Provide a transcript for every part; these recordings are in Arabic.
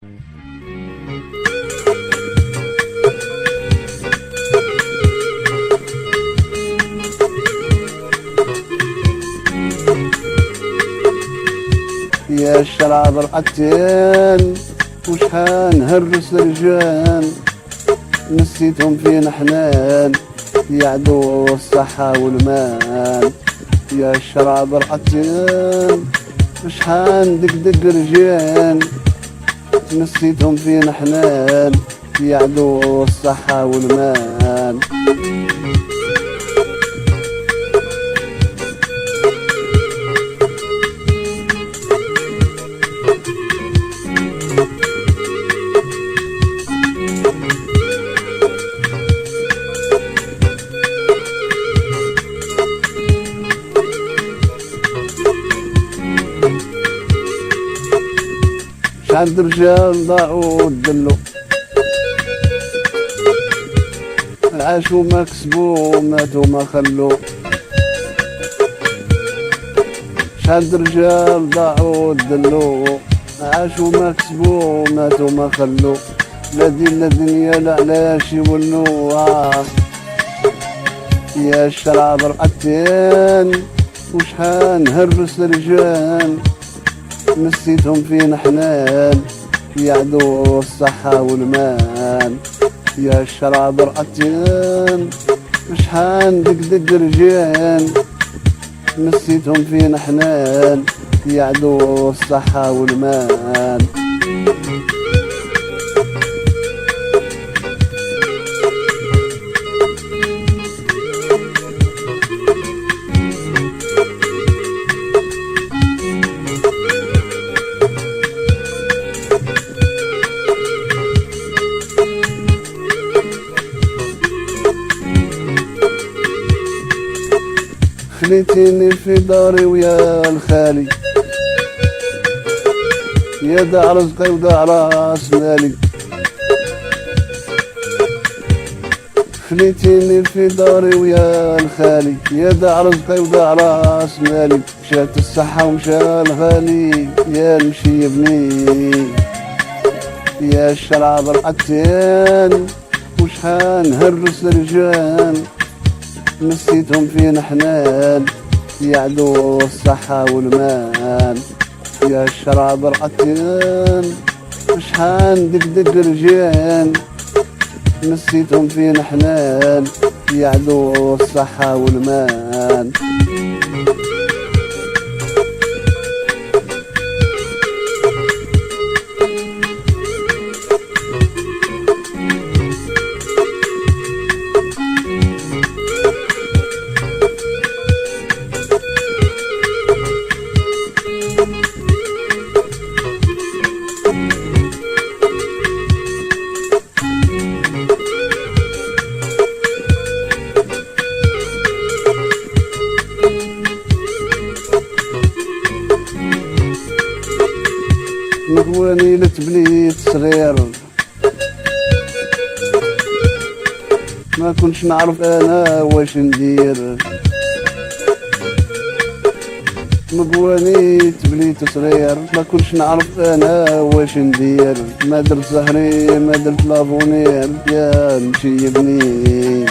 يا الشراب رقدتين وشحال نهرس رجال نسيتهم فينا حنان يا عدو الصحة والمال. يا الشراب رقدتين وشحال ندقدق رجال نسيتهم فينا حنان يا عدو الصحة والمال. شحال رجال ضاعوا ودلو عاشوا ما كسبوا ماتوا ما خلو. شحال رجال ضاعوا ودلو عاشوا ما كسبوا ماتوا ما خلو. لا دين لا دنيا لا علاش يولوا. يا الشراب رقدتين وشحال نهرس رجال نسيتهم فينا حنان يا عدو الصحة والمال. يا الشراب رقدتين شحال ندقدق رجال نسيتهم فينا حنان يا عدو الصحة والمال. خليتيني في داري ويا الخالي يا دع رزقي ودع راس مالي. خليتيني في داري ويا الخالي يا دع رزقي ودع راس مالي. مشات الصحة ومشى الغالي يا المشيبني. يا الشراب رقدتين وشحال نهرس رجال نسيتهم فينا حنان يا عدو الصحة والمال. يا الشراب رقدتين شحال ندقدق رجال نسيتهم فينا حنان يا عدو الصحة والمال. مقواني لتبليت صغير ما كنتش نعرف انا واش ندير. مقواني تبليت صغير ما كنتش نعرف انا واش ندير. ما درت زهري ما درت لافونير يا مشيبني.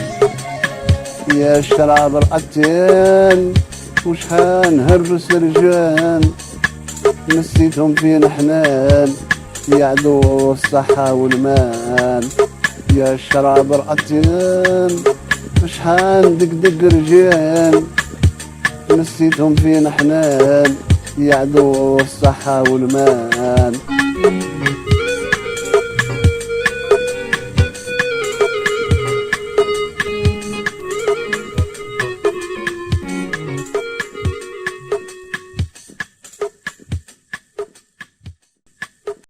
يا الشراب رقدتين وشحال نهرس رجال نسيتهم فينا حنان يا عدو الصحة والمال. يا الشراب رقدتين شحال ندقدق رجال نسيتهم فينا حنان يا عدو الصحة والمال.